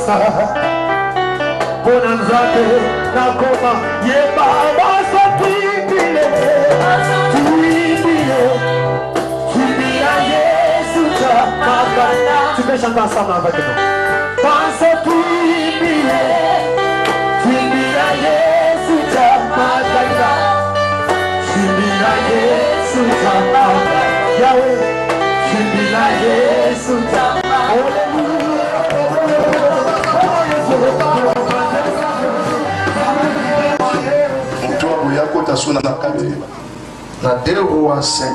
Basa Bonanzate Nakoma Yeba Basa Tuibile Tuibile Tuibile Yesuta Magana. Tu peux chanter ensemble avec nous. Basa Tuibile Tuibile Yesuta Magana. Tuibile Yesuta Magana. Yahweh Tuibile Yesuta na 2 rois 5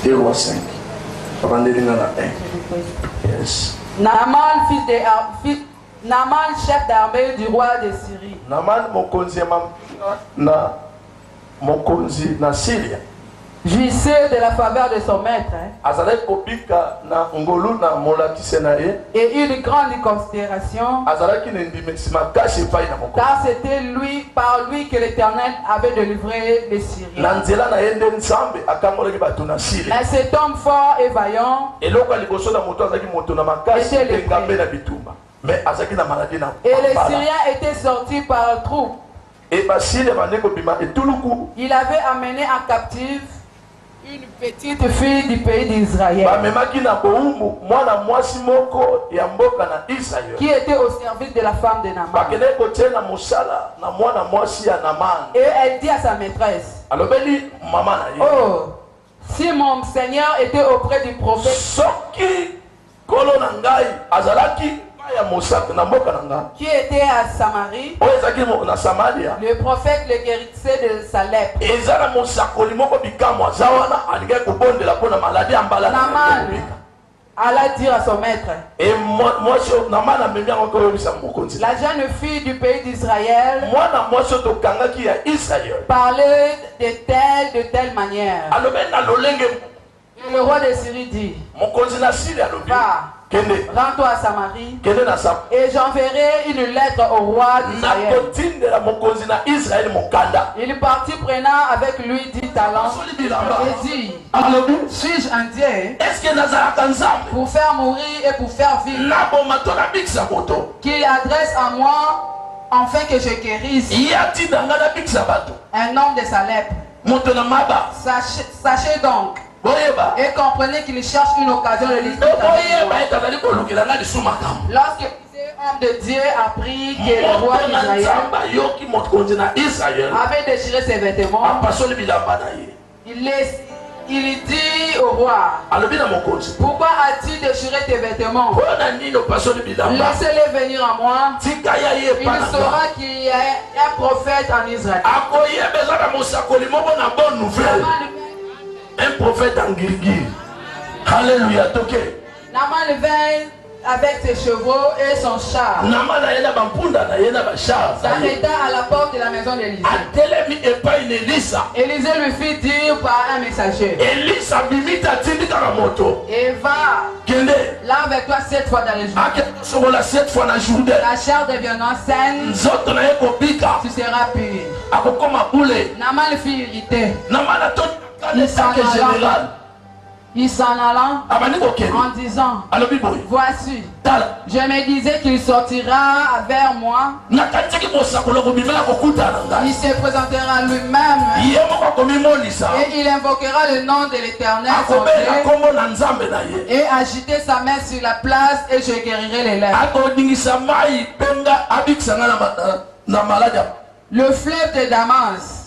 2 rois 5 na 1. Yes. Naaman Naaman, chef d'armée du roi de Syrie. Naaman mokonzi na Syria. Jouissait de la faveur de son maître. Et une grande considération. Car c'était par lui que l'Éternel avait délivré les Syriens. Mais cet homme fort et vaillant était et les Syriens étaient sortis par troupes. Il avait amené en captive une petite fille du pays d'Israël qui était au service de la femme de Naaman. Et elle dit à sa maîtresse: oh, si mon Seigneur était auprès du prophète qui était à Samarie, le prophète le guérissait de sa lèpre. Naaman alla dire à son maître: la jeune fille du pays d'Israël parlait de telle manière. Et le roi de Syrie dit: va, rends-toi à Samarie et j'enverrai une lettre au roi d'Israël. Il partit prenant avec lui 10 talents et dit: suis-je un Dieu pour faire mourir et pour faire vivre, qu'il adresse à moi afin que je guérisse un homme de sa lèpre? Sachez donc et comprenez qu'il cherche une occasion de discuter. Lorsque l'homme de Dieu apprit que le roi d'Israël avait déchiré ses vêtements, il dit au roi: pourquoi as-tu déchiré tes vêtements? Laissez-les venir à moi. Il saura qu'il y a un prophète en Israël. Un prophète en Gilgil. Alléluia. Naaman vint avec ses chevaux et son char. S'arrêta à la porte de la maison d'Élisée. Élisée lui fit dire par un messager: et va là avec toi 7 fois dans le jour. La chair deviendra saine, tu seras pur. Naaman le fit irriter. Il s'en allant en disant: voici, je me disais qu'il sortira vers moi, il se présentera lui-même et il invoquera le nom de l'Éternel et agiter sa main sur la place et je guérirai les lèvres. Le fleuve de Damas,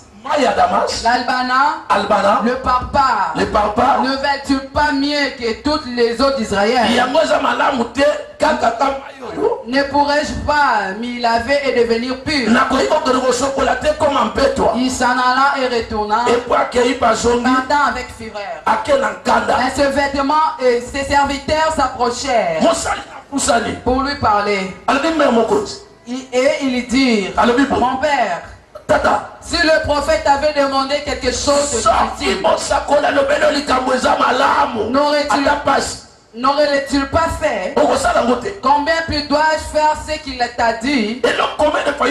l'Albana, le Parpar, ne valent-ils pas mieux que toutes les autres d'Israël? Ne pourrais-je pas m'y laver et devenir pur? Il s'en alla et retourna, pendant avec fureur. Mais ce vêtement et ses serviteurs s'approchèrent pour lui parler. Et ils dirent: mon père, si le prophète avait demandé quelque chose de difficile, n'aurait-il pas fait? Combien plus dois-je faire ce qu'il t'a dit? Là avec toi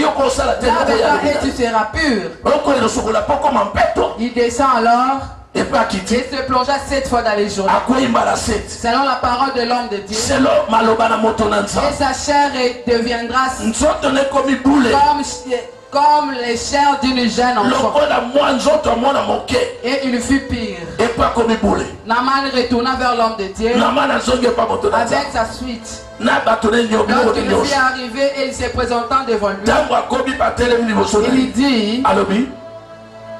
et tu seras pur. Il descend alors Et se plongea 7 fois dans les journées. Selon la parole de l'homme de Dieu. Et sa chair deviendra comme les chairs d'une jeune enfant. Et il fut pire. Naaman retourna vers l'homme de Dieu avec sa suite. Lorsqu'il lui est arrivé et il s'est présentant devant lui, il lui dit: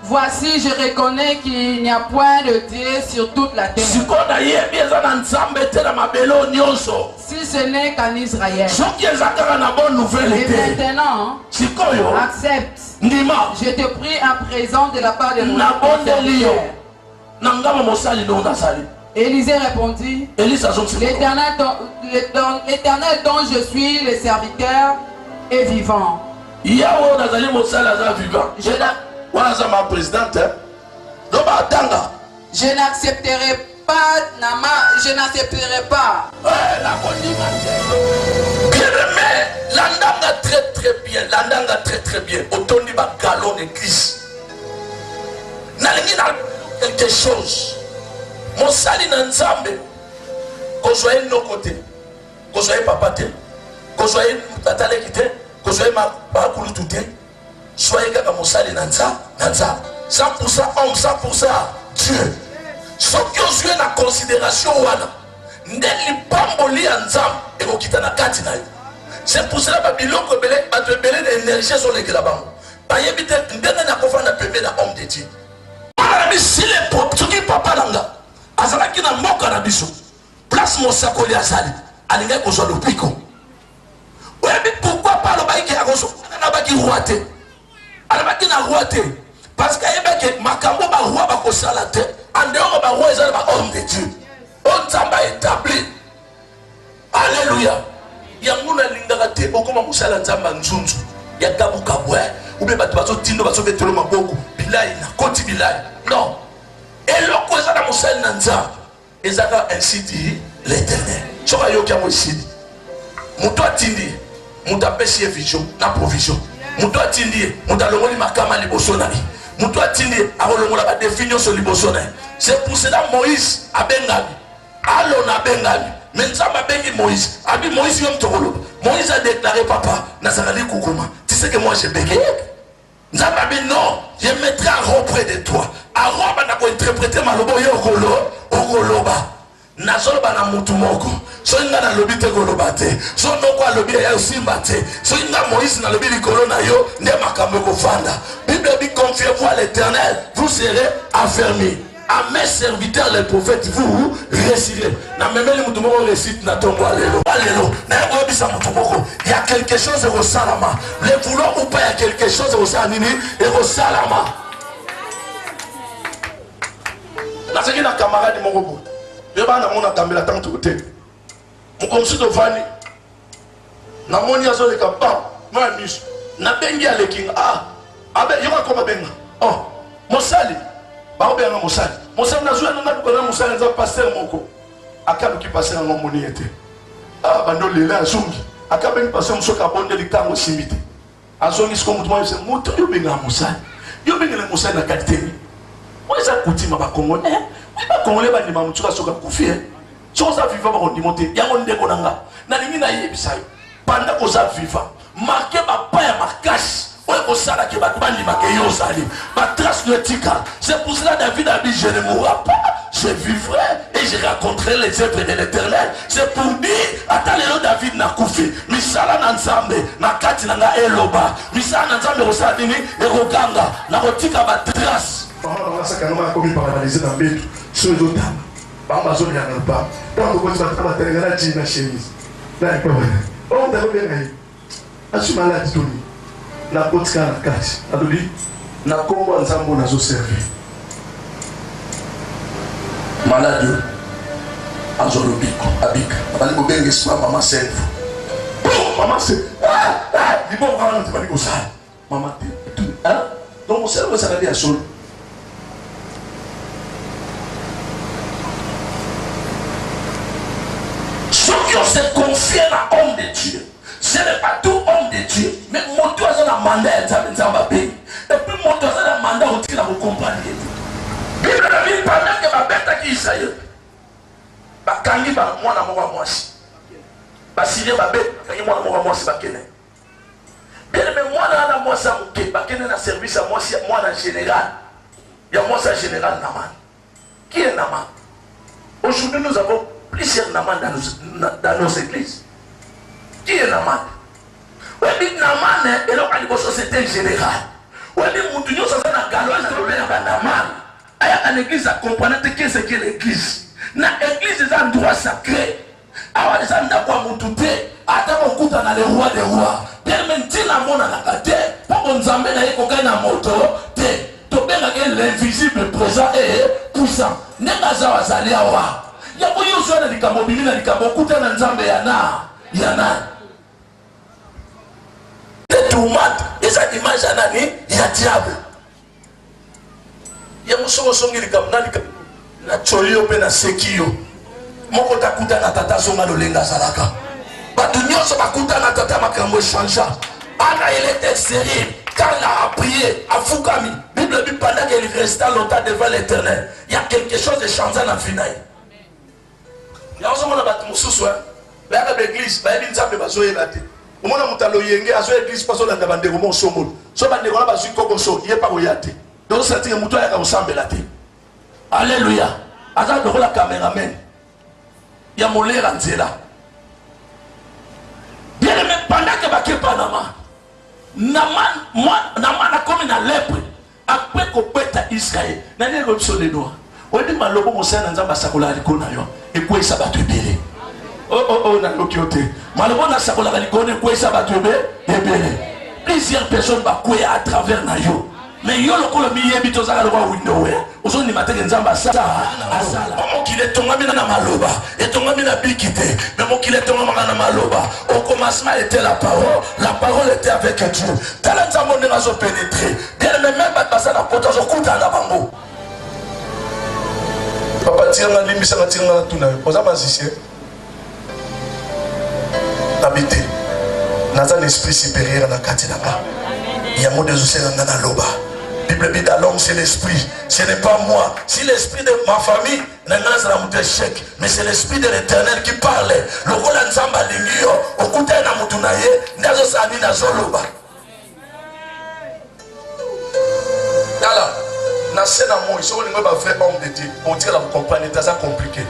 voici, je reconnais qu'il n'y a point de Dieu sur toute la terre. Si ce n'est qu'en Israël. Et maintenant, accepte. Je te prie à présent de la part de mon serviteur. Élisée répondit: l'Éternel dont je suis le serviteur est vivant. Je n'accepterai pas, je n'accepterai pas. L'andanga très bien, l'andanga très bien. Autour ba galon église. Nalingi na quelque chose. Mosali na nzambe. Ko joye no côté. Ko joye papa te. Ko joye tata lekite. Ko joye ma ba kulu tuté. Soyez kaka mosali na nzambe. 100% homme, 100% Dieu. Ce que vous avez en considération, ndeli pamboli ya nzambe ekokita na kati na yo. C'est pour cela que biloko belé batebele d'énergie sur les glabango. Bayebite ndenge na kofanda pembe na homme de Dieu. Ala si les tuki papa nanga. Azala kina mboka na biso. Place mosakoli azali. Alinga ko zo lopiko. Oyebi pourquoi pas lo baiki akoso na baki roité. Ala baki na roité. Parce que yebeke makambo ba roi ba ko sala te. Andeo ba roi ezali ba homme de Dieu. On tamba établi. Alléluia. Yanguna lingaka te okoma musala nzamba nzunzu ya gabuka bwe ube batu bazo tindo bazo betelo maboko bilai na koti bilai non eloko ezala musala na nzamba ezaka ainsi dit l'Éternel soka yoki ya mosidi muto atindi muto apesi vision na provision muto atindi muto alongoli makama liboso na ye muto atindi akolongola ba définition liboso na ye. C'est pour cela Moïse abengami alona bengami. Mais Nzamba bengi Moïse. Abi Moïse yom tokolo. Moïse a déclaré: papa, Nazarali Koukouma. Tu sais que moi j'ai bégué. Nzamba dit non, je mettrai Aaron près de toi. Aaron va interpréter ma lobo yokolo, okoloba. Nazoloba na mutu moko. So inga na lobi te koloba te. So noko a lobi ya simba te. So inga Moïse na lobi likolo na yo, ne makambo ko fanda. Bible dit: confiez-vous à l'Éternel, vous serez affermis. À mes serviteurs les prophètes, vous réussirez. Il y a quelque chose au salama. Le vouloir ou pas, il y a quelque chose au salama. Et au salama. Là, c'est un camarade de mon robot. Je vais aller à mon tant de côté. Mon consul de Vani. Na mon yazo le kapa. Moi, mus. Na bengi ale king. Ah, ben, il y a quoi benga. Oh, mon sali. Baobéanga Moussali. Moussali n'a joué dans Moussali, nous avons passé un moko. Akabu qui passait un moniété. Ah, bando lila azungi. Akabu qui passait un moussaka bonde de l'ictango simité. Azungi ce qu'on m'a dit, c'est mouto yobenga Moussali. Yobenga le Moussali na qualité. Moi, ça coûte ma congolais. Oui, ma congolais, bah, ni ma moutuka soka koufi. Chose à vivre, on dit monter. Yangon de konanga. Nalingi na yebisayo. Pendant qu'on a vivre. Marqué ma paille à ma cache. C'est pour cela que David a dit: je ne mourrai pas, je vivrai et je raconterai les œuvres de l'Éternel. C'est pour dire: attends, le David n'a koufi. Misala nanzambe, na kati nanga eloba. Misala nanzambe rosadini et roganga. Na rotika ba trace. On a ça quand comme paralysé dans le sur les autres. Bamba zone ya nalpa. Quand on va travailler dans la jean chemise. Là, on t'a bien. Assume la titoni. Na kotika na kati adoli na kombo nzambo nazo servir malade azolobiko abika abali bobenge swa mama self mama se di bon quand tu vas ça mama te hein donc on serve ça la sol ceux qui ont se confié à homme de Dieu. Ce n'est pas tout homme de Dieu, mais mon Dieu a un mandat et puis mon Dieu a un mandat où il a compris. Bible na Bible pendant que babetaki Israël bakangi ba mwana moko mwasi basire bakangi mwana moko mwasi bakene bien mais mwana na mwasi amuke bakene na service à mwasi mwana général ya mwasi général Naman. Qui est Naman? Aujourd'hui nous avons plusieurs Naman dans nos églises. Qui est Naman? Oui, Naman est la société générale. Oui, nous sommes dans la Naman. À l'église, à comprendre que c'est que l'église. Dans l'église, c'est un droit sacré. Alors, les gens n'ont pas monté. Attends, on coûte dans les rois des rois. Permettez la monde à la tête. Pour qu'on nous emmène à l'école à moto. L'invisible présent et puissant. N'est-ce pas allé à voir. Il y a beaucoup de choses qui sont mobiles, qui sont beaucoup de gens qui sont les tomates, et ça image à l'année, il y a diable. Il y a des choses qui sont na cholio pe na sekio. Moko takuta na tata zonga lolenga salaka. Batu nyonso bakuta na tata makambo changea. Ana il était sérieux. Quand il a prié, à Fukami, Bible dit pendant qu'il resta longtemps devant l'Éternel, il y a quelque chose de changeant dans la finale. Il y a un moment où il y a une église, il y a une église, il y a au moment où il y a une église, parce que il y a une église, il y a une église. Donc c'est un mouton qui ressemble à la tête. Alléluia. Attends, de la caméraman. Il y a mon lait là. Bien aimé, pendant que je Panama, Naman a comme une lèpre. Après qu'on pète à Israël, n'a pas de les doigts. On dit malobo mon sein dans sakola likona yo. Et quoi ça va te béler? Oh na lokiote. Malobo na sakola likona quoi ça va te béler? Plusieurs personnes va quoi à travers na yo. Mais yo le kolo miye bitoza ka lo window. Ozo ni mateke nzamba sala. Mon qu'il est tombé na maloba. Et tombé na bikité. Mais mon qu'il est tombé na maloba. Au commencement était la parole. La parole était avec Dieu. Talent nzambo na zo pénétrer. Bien même pas passer la porte zo kuta na bango. Papa tira na limisa na tira na tuna. Poza magicien. Habiter. Dans un esprit supérieur na kati na ba. Il y a mot de José na loba. Bible dit à l'homme c'est l'esprit, ce n'est pas moi. Si l'esprit de ma famille n'est pas un chèque, mais c'est l'esprit de l'Éternel qui parle. Le rôle de Nzamba Lingio, au côté de Moutunaye, Nazo Sani Nazo Loba. Là, dans ce moment, ils sont les vrais hommes de Dieu. Pour dire la vous comprenez, c'est compliqué.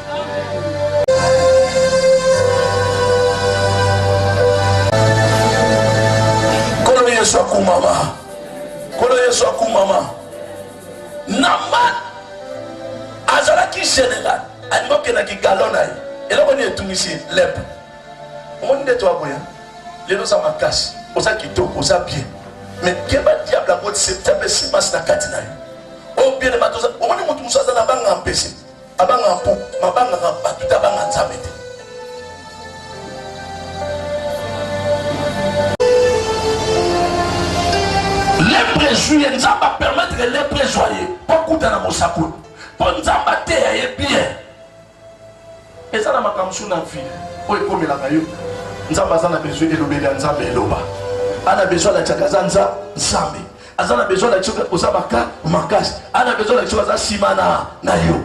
Koloye Swaku Mama. Koloye Swaku Mama. Naman Azalaki général. Animo Kenaki Galonai. Et là on est tout ici, lèpre. On est toi boya. Les gens ma casse. Osa kito, osa bien. Mais quel diable a mode septembre si mas na katina. Oh bien de matosa. On est montu musa na banga empêché. Abanga po, mabanga pa tout abanga nzamete. Les préjugés ne vont pas permettre les préjugés. Beaucoup de nos sacots. Pour nous abattre bien. Et ça, ma campagne n'a fille. Oui, comme il a eu. Nous avons besoin de l'obéir à Nzambe et l'Oba. On a besoin de la Tchakazanza, Nzambe. On a besoin de la Tchakazabaka, Makas. On a besoin de la Tchakaza Simana, Nayo.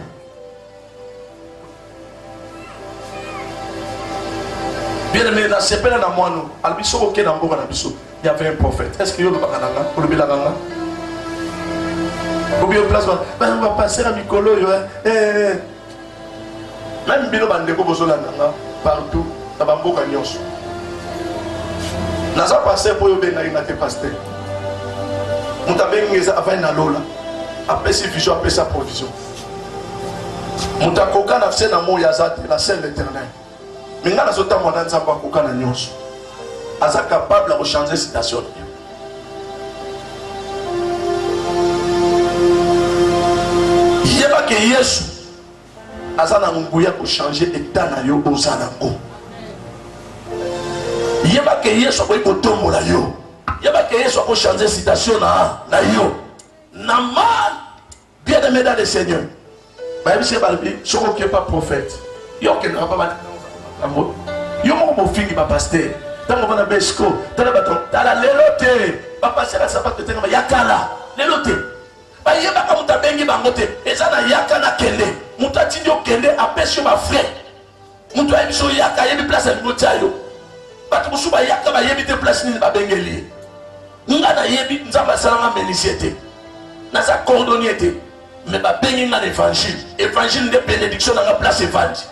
Bien aimé, dans ce pays, il y avait un prophète. Est-ce qu'il y a un prophète? On va passer à Mikolo. Même Bilo Bandeko Bozolanda, partout, dans Bambo Kanyos. Nous avons passé pour y aller dans pasteur. Nous avons fait une lola. Après ces visions, après sa provision. Nous avons fait la scène de l'Éternel. Mais nous avons fait une chose. Nous sommes capables de changer la situation. Il n'y a pas que Jésus a changé l'état de yo aux anango. Il n'y a pas que Jésus a tomber la yo. Il n'y a pas que Jésus a changé la situation na yo. Naman, bien aimé dans le Seigneur. Même si je ne suis pas prophète, il n'y a pas il y a mon fils qui va passer. Tant qu'on a besco, tant la lelote, pas passer la sapate de yakala, lelote. bayebaka moto abengi bango te eza na yaka na kende moto atindi okende apesi yo bafrai moto ayebi so yaka ayebi place alingo tia yo bato mosusu bayaka bayebi te place nini babengeli ye nga nayebi nzambe asalanga ménissier te naza cordonnier te mais babengi nga na évangile nde bénédiction nanga place évangile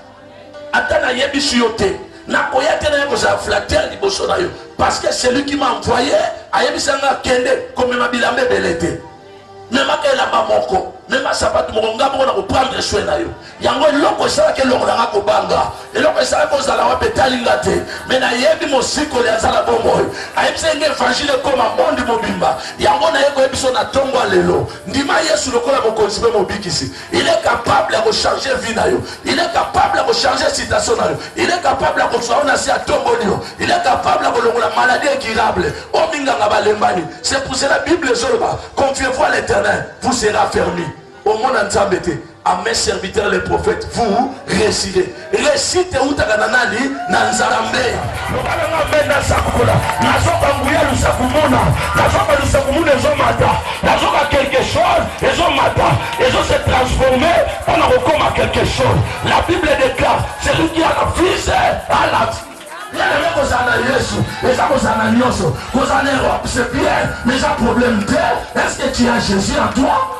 ata nayebi si yo te nakoya te naye kozala flatteur liboso na yo parce que celui qui m'a envoyé ayebisanga akende komema bilamba ebele te memaka elamba moko mema sapato moko nga moko na koprendre soin na yo yango eloko esalaki eloko nanga kobanga eloko esalaki kozala wape etalinga te me nayebi mosikoli azala bomoi ayebisa enge évangile ekoma mondi mobimba yango naye koyebi so na ntongo ya lelo ndima yesu lokola mokonzi mpe mobikisi il est capable ya kochange vie na yo il est capable ya kochange situation na yo il est capable ya kozwa na si atomboli yo il est capable ya kolongola maladie incurable ominganga balembani c'est pour cela bible ezoloba confiez-vous à l'éternel vous serez affermis au monde en te à mes serviteurs les prophètes vous réussirez réussite utaka na nani na nzambe lokalanga benda sakola nazoka nguya lusakumona nazoka lusakumona ezomata nazoka quelque chose ezomata ezo se transformer pendant kokoma quelque chose la Bible déclare celui qui a la fils a la vie. Bien-aimé kozana Yesu eza kozana nyonso kozana Europe c'est bien mais j'ai un problème te est-ce que tu as Jésus en toi?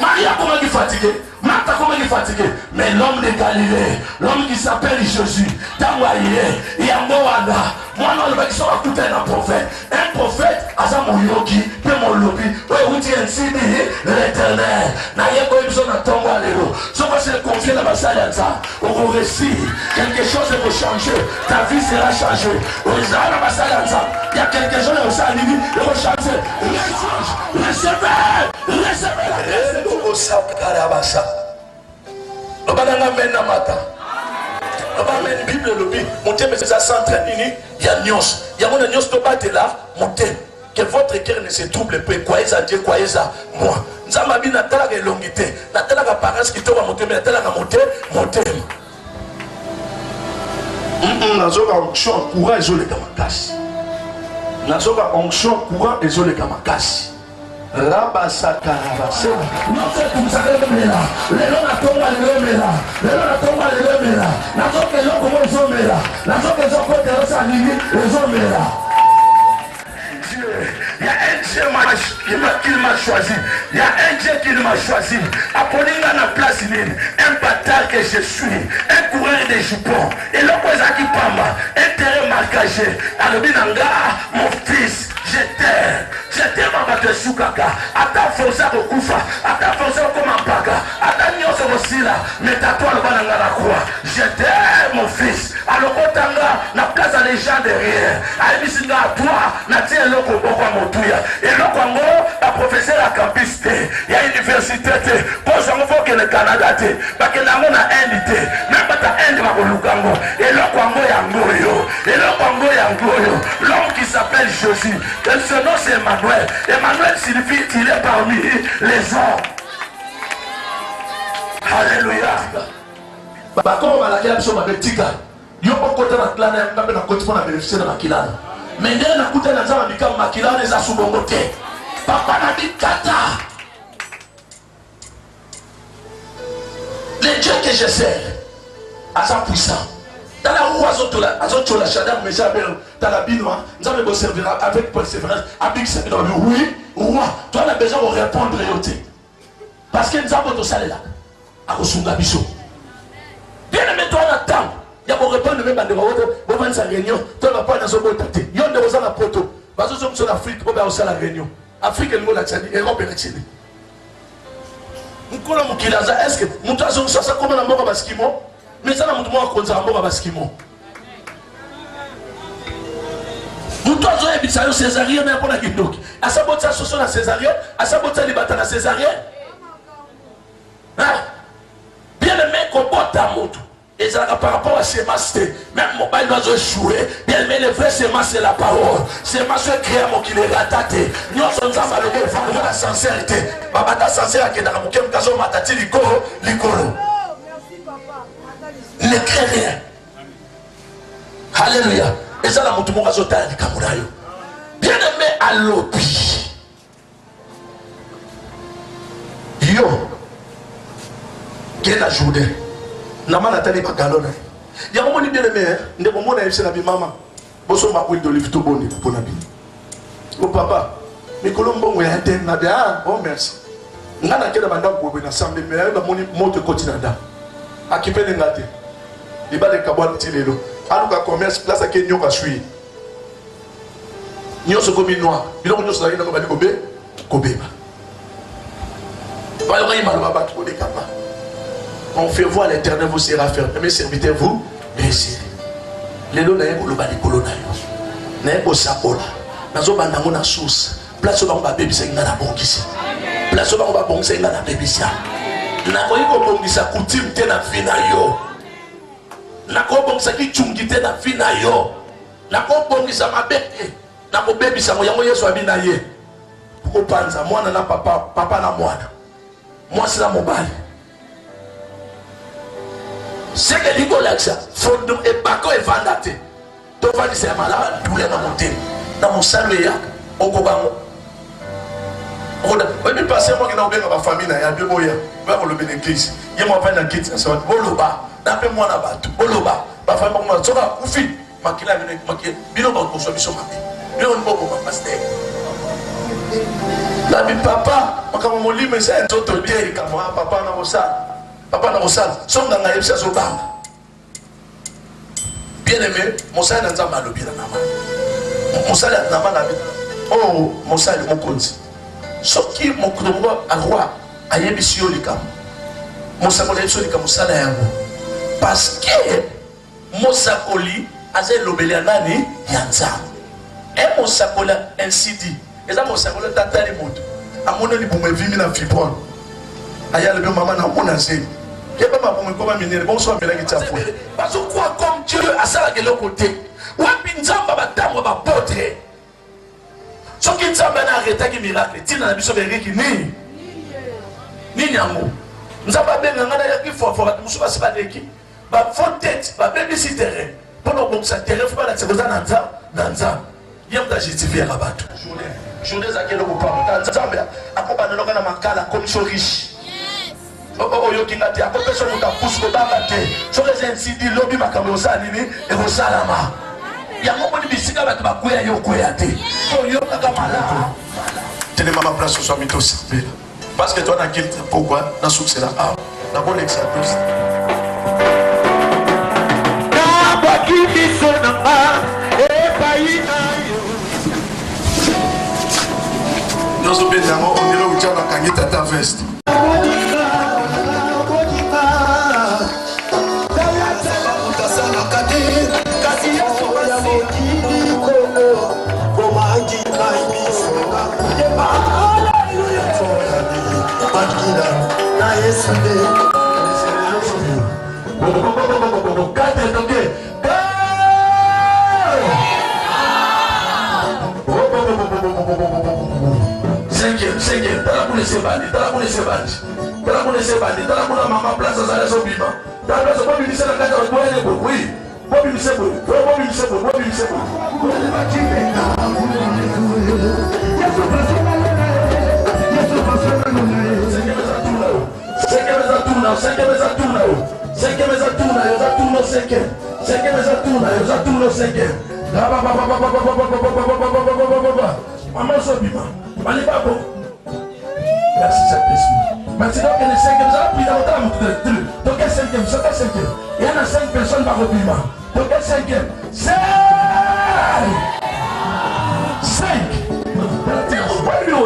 Maria comment il est fatigué, Martha comment il est fatigué, mais l'homme de Galilée, l'homme qui s'appelle Jésus, Tawaye, Yamboana, moi non le mec qui sera écouté un prophète, Asa mon yogi, puis mon lobby, où tu es ainsi dit l'éternel, n'ayez pas eu besoin d'entendre l'élo, sauf que c'est confié dans ma salle, au récit, quelque chose va changer, ta vie sera changée, au récit, dans ma salle, il y a quelque chose qui va changer, recevez. Osakarabasa. Obananga mena mata. Obamen Bible lobi. Monte mais ça centre nini. Ya nyos. Ya mona nyos to bate là. Monte. Que votre cœur ne se trouble pas. Croyez à Dieu, croyez à moi. Nzamba bi na tala ke longité. Na tala ka paresse qui to va monter mais na tala ka monter. Nazoka onction courant ezole kamakasi. Nazoka onction courant ezole kamakasi. Rabasaka rabasa. Notre kumsaka lemela. Lelo na tonga lemela. Lelo na tonga lemela. Nazoka loko mo zomela. Nazoka zoko terosa nini zomela. Il y a un Dieu qui m'a choisi. Il y a un Dieu qui m'a choisi. Appelez la place un bâtard que je suis. Un coureur de jupons. Et l'opposé qui pamba. Un terrain marquagé. Alobinanga, mon fils, j'étais ma bate soukaka. Ata force à Kokufa. Ata force à Komampaka. Ata nyose Rosila. Mais t'as-toi le bananga la croix. J'étais mon fils. Alors Kotanga, na place à les gens derrière. Aïbisinga à toi, na tia loko boko motuya. Et lokango, la professeur à campus te. Il y a université te. Pour ça, on voit que le Canada te. Parce que n'a indité. Même pas ta inde ma kolukango. Et lokango yangoyo. Et lokango yangoyo. L'homme qui s'appelle Jésus. Son nom c'est Emmanuel. Emmanuel signifie qu'il est parmi les hommes. Alléluia. Bakoro malaki biso mabetika. Yo okota na klana ngambe na koti pona bénéficier na makilana. Mais ndé na kuta na nzama bika makilana eza subongo te. Papa na bikata. Le Dieu que je sers, asa puissant. Dans la roue azotola shadam mais jamais dans la binois, nous allons servir avec persévérance, avec servir. Oui, roi, toi on a besoin de répondre yoté. Parce que nous avons tout ça là. À Kosunga Biso. Bien aimé toi on attend. Il y a pour répondre même à des routes, pour vendre sa réunion, toi va pas dans son bout tâté. Il y a des gens à poto. Parce que nous sommes en Afrique, pour faire aussi la réunion. Afrique est le mot la Tchadi, Europe est la Tchadi. Mukula mukilaza, est-ce que nous avons ça comme un amour à Baskimo? Mais ça n'a pas de amour à Baskimo. Nous avons un bissaillon césarien, mais pour la guidoc. À sa botte, ça se la césarien, à sa botte, les bâtons à césarien. Bien aimé, qu'on botte à moto. Et ça par rapport à ces masques, même mon bail doit jouer. Bien aimé, le vrai sémas c'est la parole. C'est ma soeur créa mon qui est rattaté. Nous sommes en train de faire la sincérité. Ma bata sincère qui est dans le bouquet, nous avons matati l'icoro. Ne crée rien. Alléluia. Et ça, la moto mon azota ni kamurayo. Bien aimé à l'opi. Quelle la journée? Nama Nathalie Bagalona. Il y a un moment bien aimé, il y a un moment où il y a maman. Bosso ma huile d'olive tout bon pour nabi. Oh papa, mais Colombo est un thème nabi. Ah, oh merci. Ngana kela banda ko be na sambe mais ba moni moto kotinada. Akipele ngate. Liba de kabwa tilelo. Aluka commerce place ake nyoka shui. Nyoso komi noir. Biloko nyoso na yina ko ba kobe kobeba. Ba yo yima ba ko de kapa. On fait voir l'Éternel vous sera faire. Mes serviteurs vous réussirez. Les lots n'ayez pas le bas de colonnaire. N'ayez pas ça pour là. Nazo bandango na source. Place où on va baby c'est ngana bon ici. Place où on va bon c'est ngana baby ça. Na ko yiko bon ça coutume te na vie na yo. Na ko bon ça ki chungi te na vie na yo. Na ko bon ça mabete. Na ko baby ça yango Yesu abina ye. Ko panza mwana na papa, papa na mwana. Moi c'est la mobile. C'est que l'ego là ça fondum et bako et vandate to vandi c'est malade douleur dans mon thé dans mon salut ya okobango oda même passer moi qui na obenga ba famille na ya deux boya va pour le bénéfice il m'a pas na kit ça boloba d'après moi na batu boloba ba famille moi soka kufi makila bino ba ko so biso mabe bino on boko ba pasteur la mi papa makama molime c'est toto bien comme papa na osa. Papa n'a pas ça. Son gars a eu ça sur bamba. Bien aimé, mon salaire n'a pas de bien à nama. Mon salaire n'a pas de. Oh, mon salaire mon compte. Sauf qui mon compte à roi a yébi si yolikam. Mon salaire est sur mon salaire. Parce que mon sakoli a zé l'obéli à nani yanza. Et mon sakoli ainsi dit. Et ça mon sakoli tata les mots. À mon avis pour me vivre dans fibron. Aya le maman na mon ancien. Et pas ma pour me comment minere bonsoir mais là qui t'a fait. Parce que quoi comme Dieu à ça de l'autre côté. Wa binzamba ba damu ba potre. So qui nzamba na arrêter qui miracle. Tina na biso beri qui ni. Ni nyango. Nzamba benga ngana ya ki fo musu ba siba deki. Ba fond tête, ba baby si terrain. Pendant bon ça terrain faut pas la tsekoza na nza. Yem ta justifier la batu. Journée za kelo ko pa. Nzamba akoba noloka na makala commission riche. Oh, yo kingati ako personne muta pousse ko banga te. So les incidi lobby makambo salini e ko salama. Ya mo ni bisika batu bakuya yo kuya te. So yo kaka malaka. Tene mama place so mito servir. Parce que toi na kilt pourquoi na succès là. Ah, na bonne exemple. Na bakiti sonama e paina yo. Nous sommes bien on dirait où tu as kangita ta veste. Cinquième, t'as la connaissance bandit, t'as la connaissance bandit, t'as la connaissance bandit, t'as la connaissance maman place à la maison bima. T'as la place pour ministère de la carte de boire les beaux, oui. Pour ministère pour, pour ministère pour, pour ministère pour. Merci Saint-Esprit. Maintenant que les 5e, vous avez pris dans le temps. Donc, 5e, c'est 5e. Il y en a 5 personnes par le piment. Donc, 5e. 5.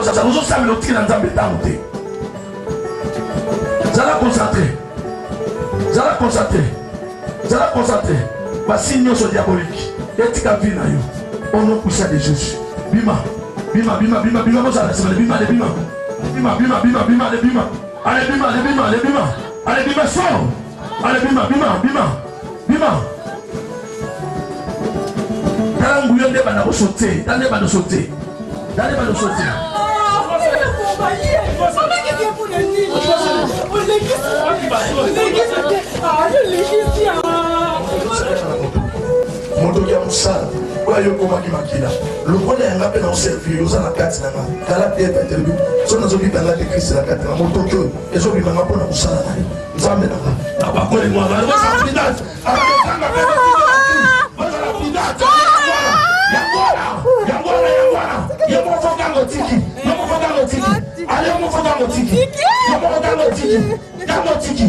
Ça nous a sami le tri dans le temps. Vous allez concentrer. Vous allez concentrer. Vous allez concentrer. Voici une chose diabolique. Et tu as vu, on nous pousse à des Jésus. Bima. Bima, bima, bima, bima, bima, bima, bima. Bima, bima, bima, bima, bima. Allez, bima, bima, bima. Allez, bima, sort. Allez, bima, bima, bima. Bima. Dans le bouillon, il va sauter. Dans le bas de sauter. Dans le bas de sauter. Mon dos est moussal. lokola yo komaki makila lokola yanga mpe na oservir oza na kati na nga tala te epetelbi so nazobibanga te kriste na kati na motoki oyo ezobimanga mpona kosala na ye nzambe na nga abakolemwanga ozala pidate abakekanga ozala pidate yangwana yomofokango tiki ale yomofokango tiki yomofokango tiki yango tiki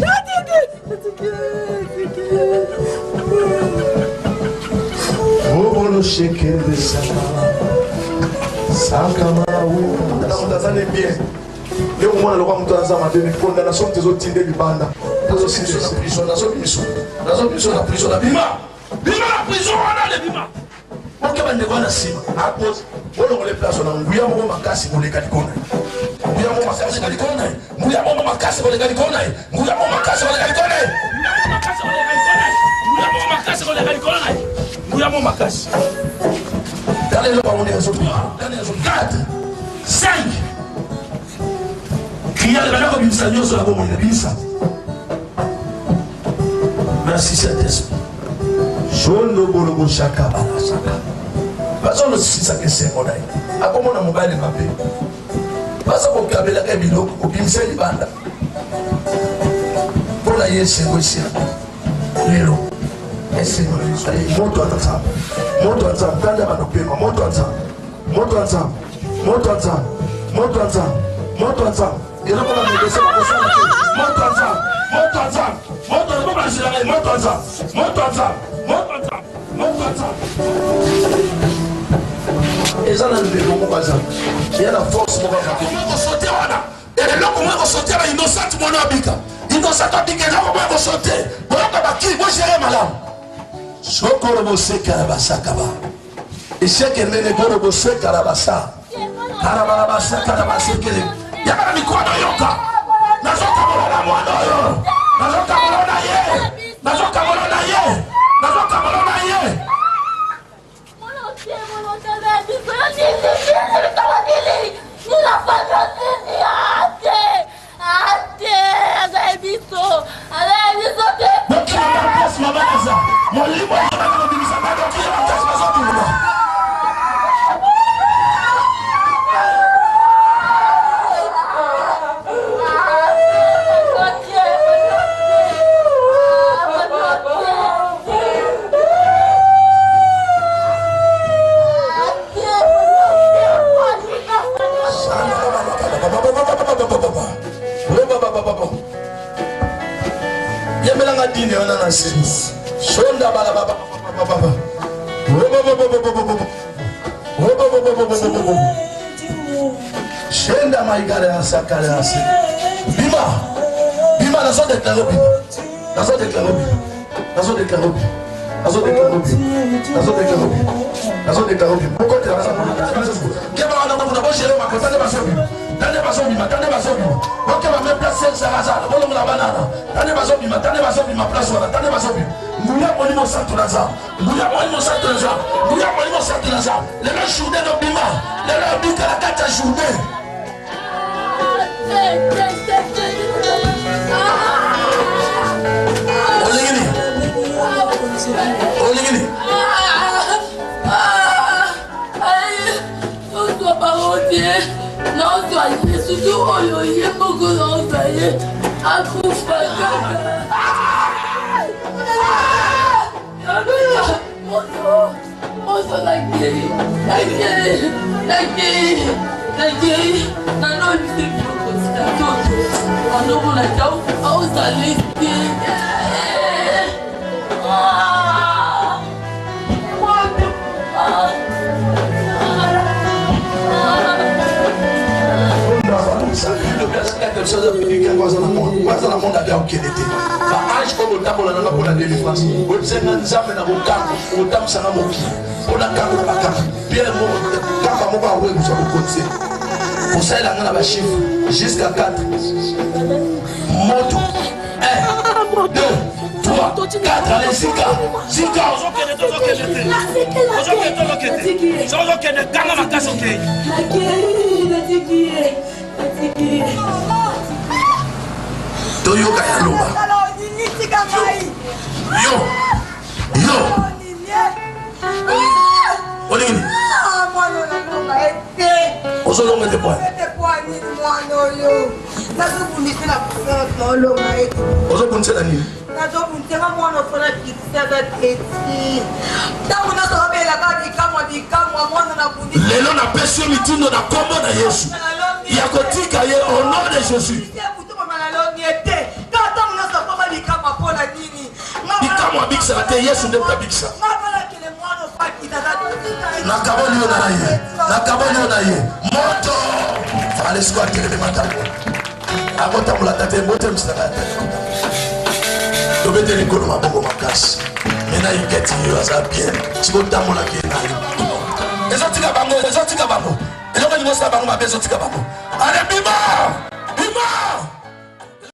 Obolo shekele sakama mutazane bien leo mwana lokwa mtu anza madeni condamnation tezotinde libanda tozosindisa na prison nazo na prison na bima na prison wana le bima oke bande kwana sima apose bolo ngole place na nguya mo makasi koleka likona nguya mo makasi koleka likona nguya mo makasi koleka likona nguya mo makasi koleka likona nguya mo makasi dans les lois on est résolu dans les raisons 4 5 crier le balako bimisa nyoso la bomo na bimisa merci Saint-Esprit Shono bologo shaka bala shaka bazo no sisa ke se modai akomona mobile mabe bazo ko kabela ke biloko ko bimisa libanda pona yese ngosia lelo ese moto atazama kanda banopema moto atazama eloko na negose bakosala te moto atazama eza na lubelo moko aza ya na force moko akosote wana eloko moko akosote ba innocent mwana abika innocent abika eloko moko akosote boyoka bakili bogere malamu sokolo bosekala basakaba esheke nene goro bosekala basa karabala basakala basekele yabana mikono yoka nazokamolona mwana oyo nazokamolona ye Shonda bala baba Shenda maigare asakare ase Bima nazo déclarer Pourquoi tu as ça? Tane bazobima ok va me placer ça hasard bolo la banana tane bazobima place wana tane bazobima nguya molimo santo naza le la journée no bima le la bika la kata journée Oligini non, toi, surtout, oh, il y a beaucoup d'envoyés. À coup, la gueule. Bazana monde abia okelete ba age ko botambola na ko na délivrance ko tsenga nzambe na bokango botamsana moki ona kango na bakanga bien mo kamba mo ba we busa ko konse ko sala ngana ba chiffre jusqu'à 4 moto 1 2 3 4 allez zika ozokende kanga makasi okei Toyoka ya loba. Yo. ozolonga te poids ozobundisela nini nazobundisela mwana ofana kisaka teti ntango nazobelaka bikamwa mwana nabundi lelo napesi yo mitindo na kombo na Yesu ya kotika ye au nom de Jésus bikamwa bikisaka te Yesu nde tabikisa nakaboni yo na ye nakaboni yo na ye moto alesiko ateleme matako akotambolaka te motemisaka te tobete likolo maboko makasi mena iketi yo aza bien sikotambolaki ye na ye ezotika bango eloko nyonso na bango mabe ezotika bango ale bima bima